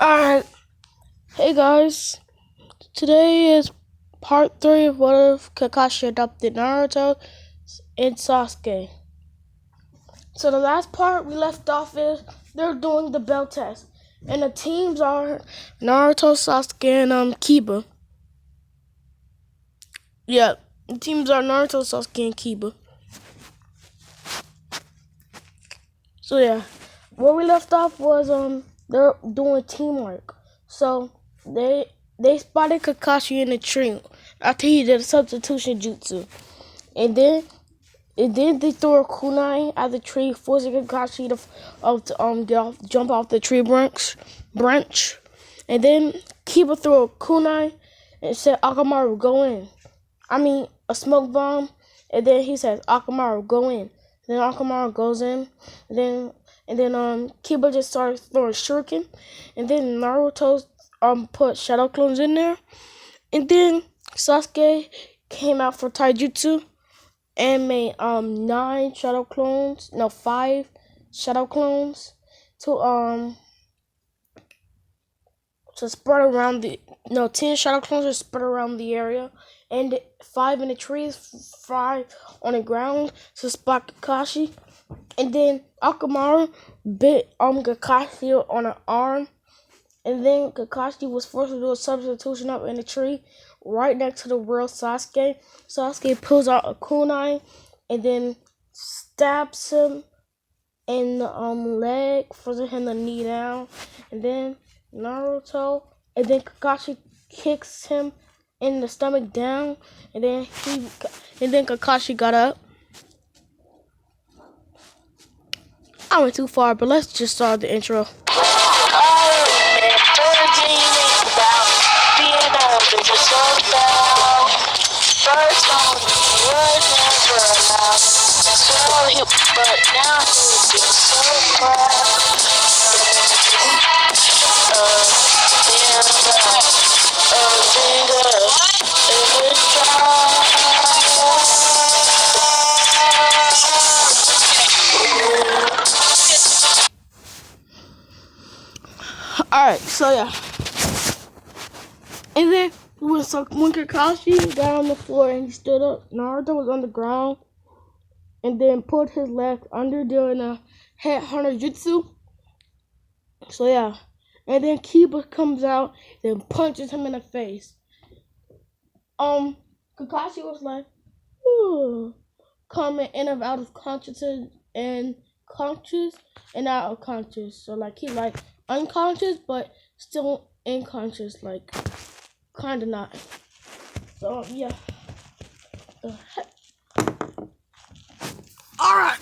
Alright, hey guys. Today is part 3 of what if Kakashi adopted Naruto and Sasuke. So the last part we left off is they're doing the bell test. And the teams are Naruto, Sasuke, and Kiba. Yeah, the teams are Naruto, Sasuke, and Kiba. So yeah, where we left off was they're doing teamwork. So they spotted Kakashi in the tree after he did a substitution jutsu, and then they threw a kunai at the tree, forcing Kakashi to jump off the tree branch, and then Kiba threw a kunai and said Akamaru go in. I mean a smoke bomb, and then he says Akamaru go in. Then Akamaru goes in, and then Kiba just starts throwing shuriken, and then Naruto put shadow clones in there, and then Sasuke came out for taijutsu and made 5 shadow clones to spread around 10 shadow clones to spread around the area, and 5 in the trees, 5 on the ground to spot Kakashi. And then Akamaru bit Kakashi on an arm, and then Kakashi was forced to do a substitution up in the tree right next to the real Sasuke. Sasuke pulls out a kunai and then stabs him in the leg, forcing him to knee down. And then Kakashi kicks him in the stomach down, and then Kakashi got up. I went too far, but let's just start the intro. Alright, so yeah. And then when Kakashi got on the floor and he stood up, Naruto was on the ground and then put his leg under doing a headhunter jutsu. So yeah. And then Kiba comes out and punches him in the face. Kakashi was like, ooh, coming in and out of consciousness and conscious and out of conscious. So like he like unconscious but still unconscious, like kinda not. So yeah. Alright.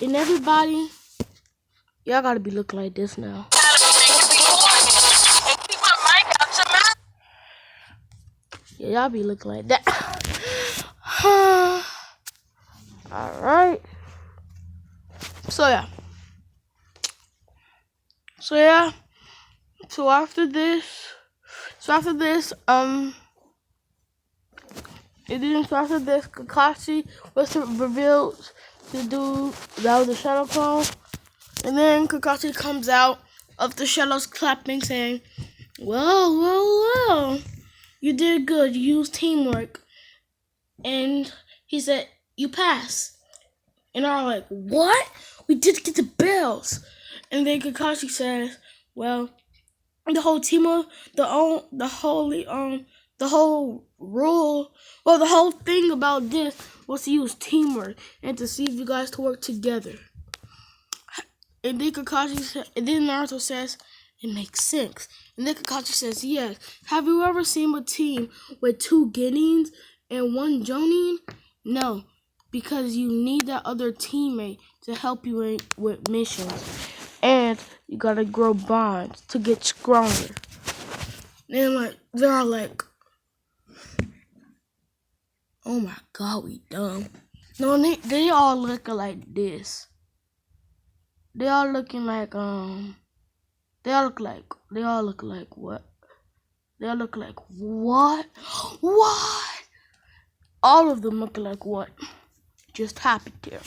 And everybody, y'all gotta be looking like this now. Yeah, y'all be looking like that. Alright. So yeah. So after this, Kakashi was revealed to do that was the shadow clone. And then Kakashi comes out of the shadows clapping, saying, Well, you did good. You used teamwork. And he said, you passed. And I'm like, what? We did get the bells. And then Kakashi says, well, the whole thing about this was to use teamwork and to see if you guys to work together. And then Naruto says, it makes sense. And then Kakashi says, yes. Have you ever seen a team with 2 Genins and 1 Jonin? No, because you need that other teammate to help you with missions. And you gotta grow bonds to get stronger. And they're like, oh my god, we dumb. No, they all looking like this. They all looking like they all look like what? They all look like what? What? All of them look like what just happened here.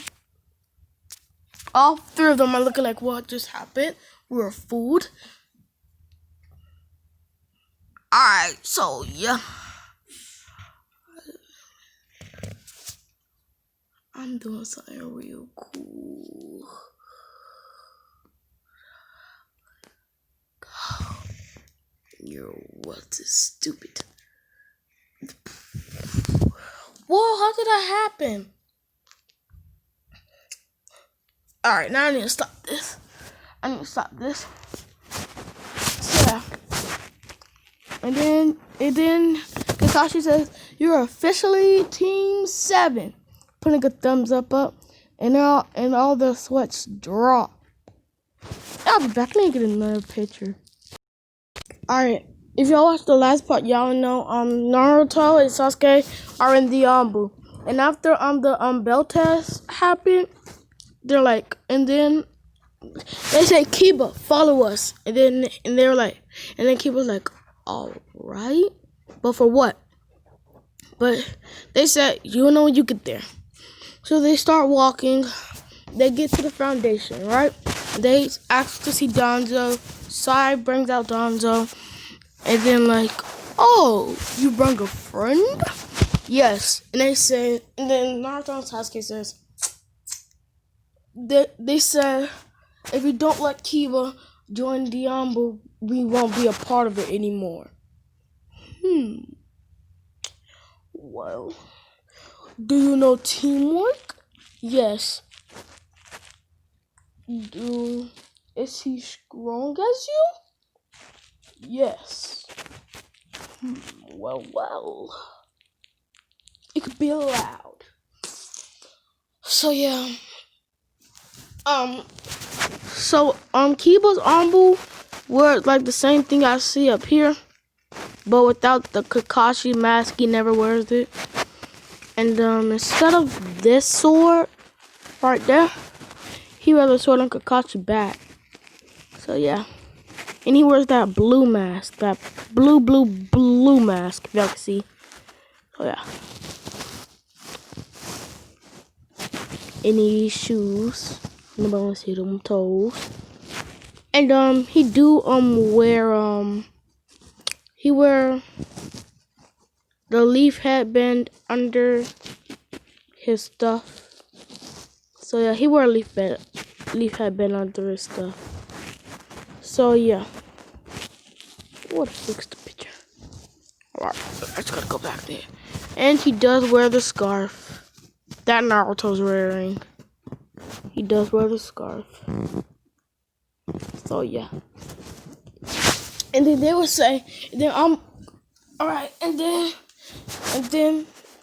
All three of them are looking like, what just happened? We were fooled. Alright, so yeah. I'm doing something real cool. You're what is stupid. Whoa, how did that happen? Alright, now I need to stop this. So yeah. And then Kakashi says, "You're officially Team 7." Putting a thumbs up, and all the sweats drop. I'll be back. Let me get another picture. Alright, if y'all watched the last part, y'all know Naruto and Sasuke are in the Ambu. And after the bell test happened, they're like, and then they say, "Kiba, follow us." And then Kiba's like, "Alright, but for what?" But they said, "You know when you get there." So they start walking. They get to the foundation, right? They ask to see Danzo. Sai brings out Danzo. And then like, "Oh, you bring a friend?" "Yes." And then Naruto and Sasuke says, they said, "If you don't let Kiba join Diambo, we won't be a part of it anymore." Well, do you know teamwork? Yes. Is he strong as you? Yes. Well. It could be loud. So yeah. Kiba's Ambu were like the same thing I see up here, but without the Kakashi mask. He never wears it. And instead of this sword right there, he wears a sword on Kakashi's back. So yeah. And he wears that blue mask, that blue mask, if y'all can see. So yeah. Any shoes. Nobody wants to see them toes. And he wear the leaf headband under his stuff. So yeah, he wore a leaf headband under his stuff. So yeah. What a fix the picture. Alright, I just gotta go back there. And he does wear the scarf that Naruto's wearing. He does wear the scarf. So yeah. And then they would say, alright, and then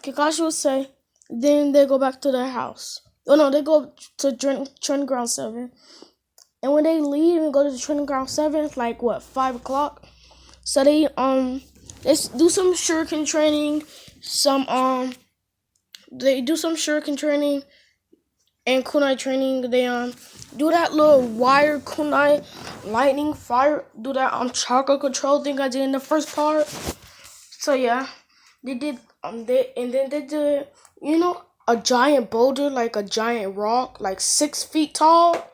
Kakashi would say, then they go back to their house. Oh no, they go to Training Ground 7. And when they leave and go to the Training Ground 7, it's like 5 o'clock. So they do some shuriken training, they do some shuriken training and kunai training. They do that little wire kunai lightning fire, do that chakra control thing I did in the first part. So yeah, they did they did, a giant boulder, like a giant rock, like 6 feet tall.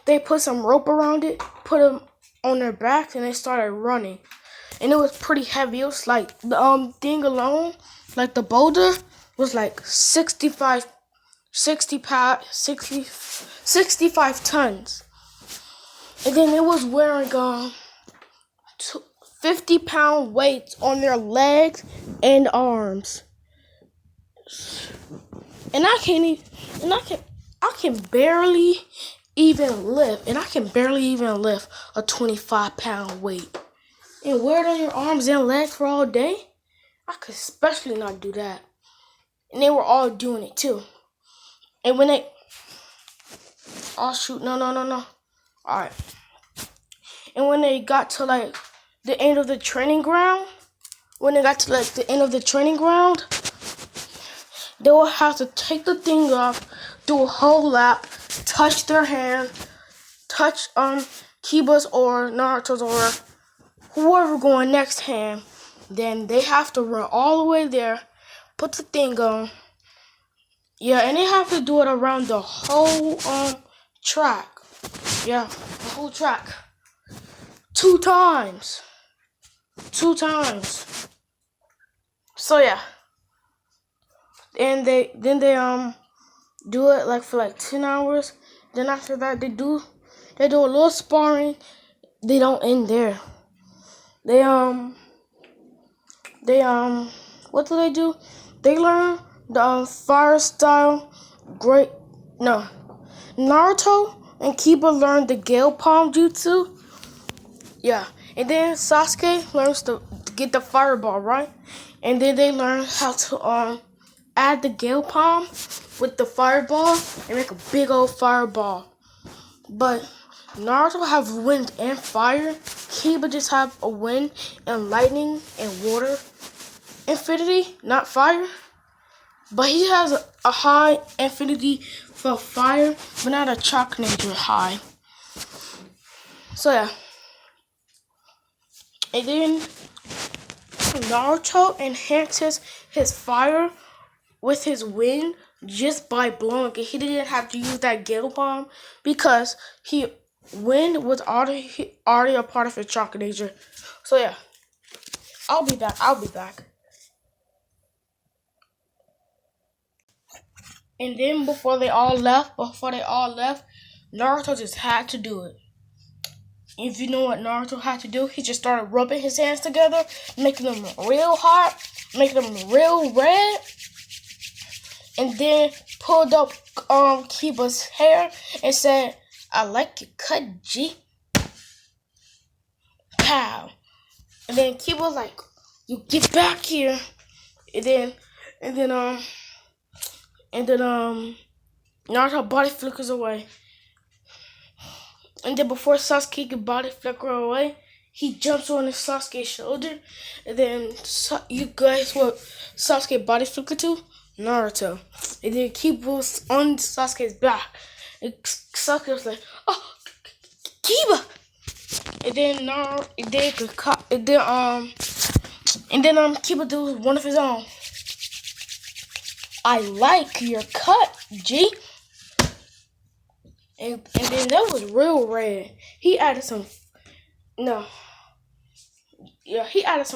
They put some rope around it, put them on their backs, and they started running. And it was pretty heavy. It was like the thing alone, like the boulder, was like 65 tons. And then it was wearing 50-pound weights on their legs and arms. And I can barely even lift. And I can barely even lift a 25-pound weight. And wear it on your arms and legs for all day? I could especially not do that. And they were all doing it too. And when they... Oh shoot, no. Alright. And when they got to like the end of the training ground, they will have to take the thing off, do a whole lap, touch their hand, touch Kiba's or Naruto's or whoever going next hand. Then they have to run all the way there, put the thing on. Yeah, and they have to do it around the whole track. Yeah, the whole track. 2 times. 2 times. So yeah. And they do it like for like 10 hours. Then after that they do a little sparring. They don't end there. They what do they do? They learn the fire style. Great no. Naruto and Kiba learn the Gale Palm Jutsu. Yeah. And then Sasuke learns to get the fireball, right? And then they learn how to add the Gale Palm with the fireball and make a big old fireball. But Naruto have wind and fire. Kiba just have a wind and lightning and water infinity, not fire. But he has a high infinity for fire, but not a chalk nature high. So yeah. And then Naruto enhances his fire with his wind just by blowing it. He didn't have to use that Gale Palm because wind was already a part of his chalk nature. So yeah. I'll be back. And then before they all left, Naruto just had to do it. If you know what Naruto had to do, he just started rubbing his hands together, making them real hot, making them real red, and then pulled up Kiba's hair and said, "I like your cut, G." Pow. And then Kiba was like, "You get back here." And then Naruto body flickers away. And then before Sasuke could body flicker away, he jumps on Sasuke's shoulder. And then you guys what Sasuke body flicker to? Naruto. And then Kiba was on Sasuke's back. And Sasuke was like, "Oh, Kiba!" And then Kiba do one of his own. "I like your cut, G." And then that was real red. He added some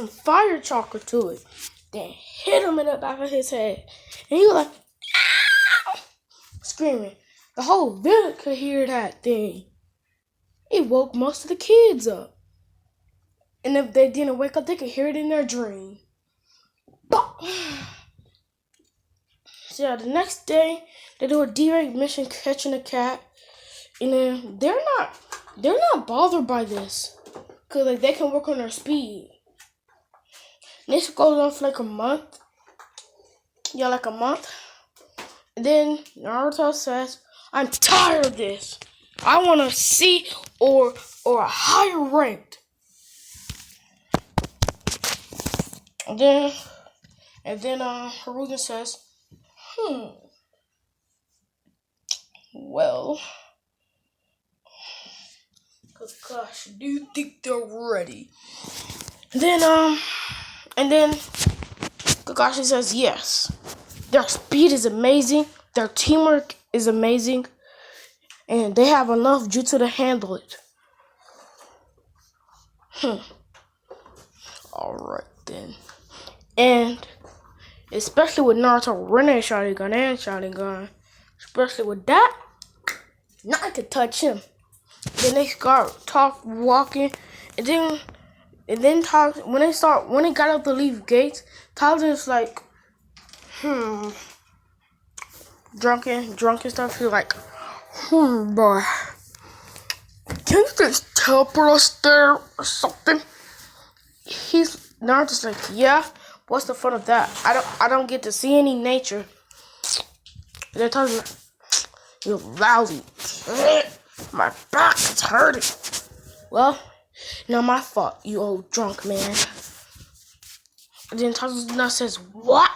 fire chocolate to it. Then hit him in the back of his head. And he was like, "Ow!" Screaming. The whole village could hear that thing. It woke most of the kids up. And if they didn't wake up, they could hear it in their dream. So yeah, the next day they do a direct mission catching a cat. And then they're not bothered by this, cause like they can work on their speed. And this goes on for like a month. Yeah, like a month. And then Naruto says, "I'm tired of this. I want to see or a higher ranked." And then Hiruzen says, "Well, Kakashi, do you think they're ready?" And then Kakashi says, "Yes. Their speed is amazing. Their teamwork is amazing. And they have enough jutsu to handle it." Alright then. And especially with Naruto Rinne Sharingan and Sharingan, especially with that, nothing can touch him. Then they start walking, and then when they got up to leave gates, Tarzan's like, drunk and stuff. He's like, boy, can you just teleport us there or something? Naruto's like, yeah. What's the fun of that? I don't get to see any nature. And then Tarzan's like, "You're lousy. My back is hurting." "Well, not my fault, you old drunk man." And then Tarzan says, "What?"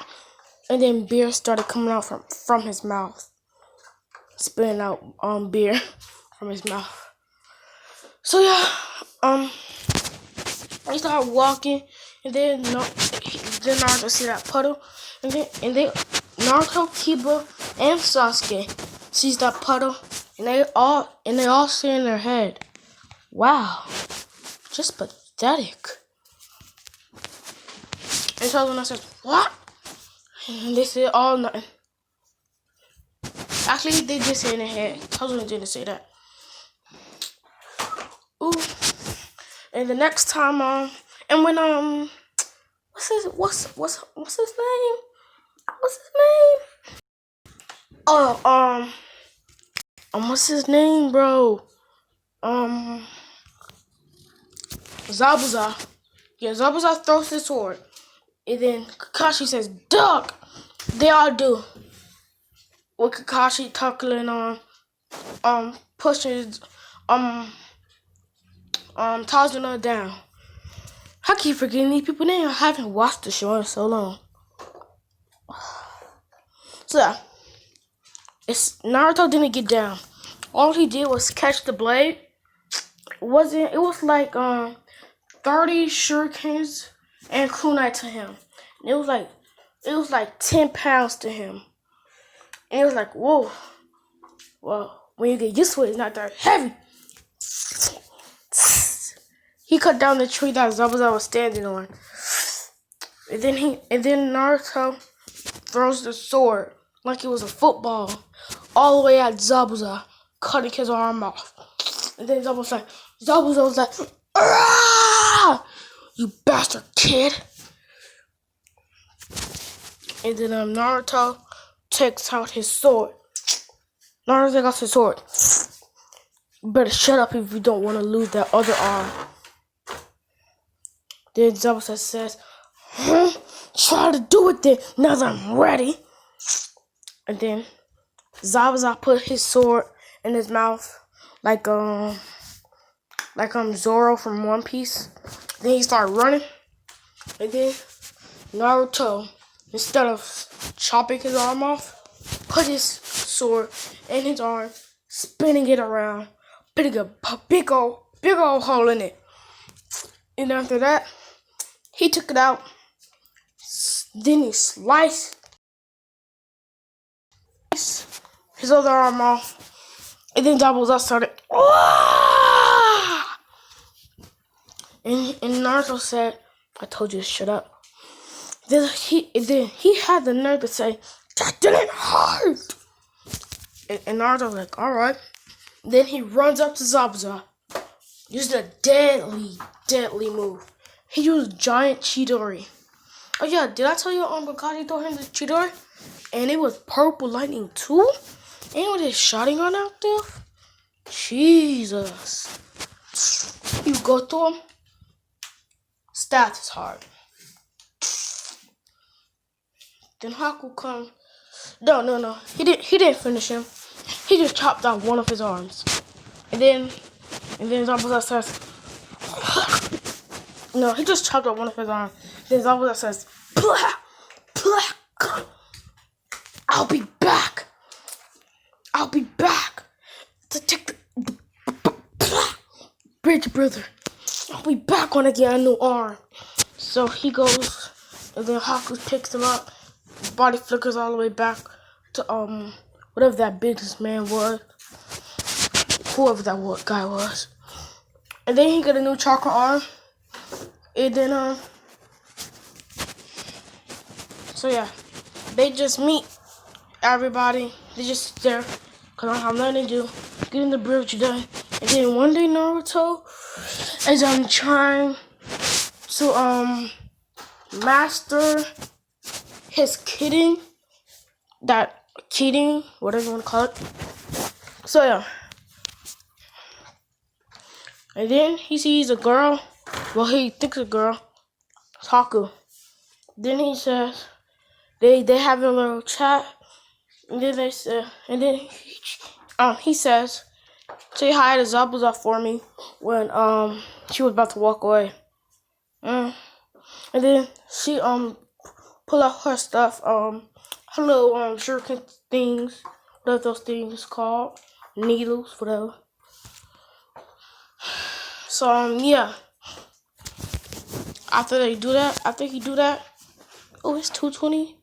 And then beer started coming out from his mouth. Spitting out beer from his mouth. So yeah, they started walking, and then Naruto see that puddle, and then Naruto, Kiba, and Sasuke sees that puddle, and they all say in their head, "Wow, just pathetic." And Tazuna says, "What?" And they say all nothing. Actually, they did say in their head. Tazuna didn't say that. Ooh. And the next time, and when what's his name? What's his name? Oh, what's his name, bro? Zabuza. Yeah, Zabuza throws his sword. And then Kakashi says, "Duck!" They all do. With Kakashi tuckling pushes, Tazuna down. I keep forgetting these people's names. I haven't watched the show in so long. So, yeah. Naruto didn't get down. All he did was catch the blade. It was like 30 shurikens and kunai to him. And it was like 10 pounds to him. And it was like, whoa. Well, when you get used to it, it's not that heavy. He cut down the tree that Zabuza was standing on. And then Naruto throws the sword like it was a football all the way at Zabuza, cutting his arm off. And then Zabuza was like, "Ah! You bastard kid!" And then Naruto takes out his sword. Naruto takes out his sword. You better shut up if you don't want to lose that other arm. Then Zabuza says, "Try to do it then, now that I'm ready." And then Zabuza put his sword in his mouth like Zoro from One Piece. Then he started running. And then Naruto, instead of chopping his arm off, put his sword in his arm, spinning it around, putting a big old hole in it. And after that, he took it out. Then he sliced his other arm off. And then Zabuza started. And Naruto said, "I told you to shut up." Then he had the nerve to say, "That didn't hurt." And Naruto was like, "All right." Then he runs up to Zabuza. Used a deadly move. He used giant Chidori. Oh yeah, did I tell you Kakashi told him the Chidori? And it was purple lightning too? And with his Sharingan out there? Jesus. You go through him, stab his heart. Then Haku comes. No. He didn't finish him. He just chopped off one of his arms. And then Zabuza says, no, he just chopped off one of his arms. Then Zabuza says, "Blah, blah, I'll be back to take the bridge, brother. I'll be back when I get a new arm." So he goes, and then Haku picks him up. His body flickers all the way back to whatever that businessman was, whoever that guy was. And then he got a new chakra arm. And then so yeah, they just meet everybody. They just sit there, cause I don't have nothing to do. Getting the bridge done. And then one day Naruto is trying to master his kidding, whatever you want to call it. So yeah. And then he sees a girl. Well, he thinks a girl. Haku. Then he says they have a little chat. And then they say, and then he says, "Say hi to Zabuza for me," when she was about to walk away. And then she pull out her stuff, her little shuriken things, whatever those things called, needles, whatever. So yeah. After he do that, oh, it's 2:20.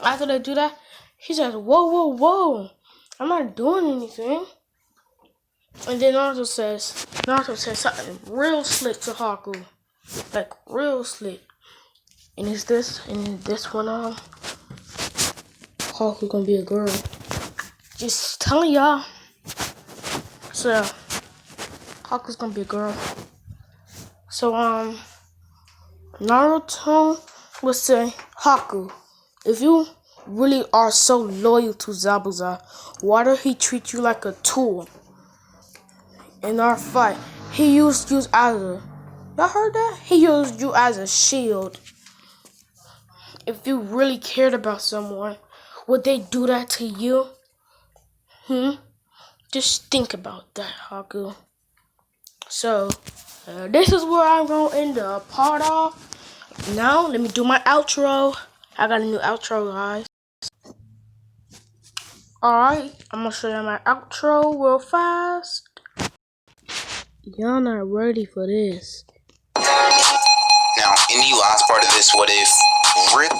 After they do that, he says, "Whoa. I'm not doing anything. And then Naruto says something real slick to Haku. Like real slick. And this one Haku gonna be a girl. Just telling y'all. So Haku's gonna be a girl. So Naruto would say, Haku, if you really are so loyal to Zabuza, why did he treat you like a tool? In our fight, he used you as a... Y'all heard that? He used you as a shield. If you really cared about someone, would they do that to you? Just think about that, Haku. So, this is where I'm going to end the part off. Now, let me do my outro. I got a new outro, guys. Alright, I'm going to show you my outro real fast. Y'all not ready for this. Now, in the last part of this, what if Rick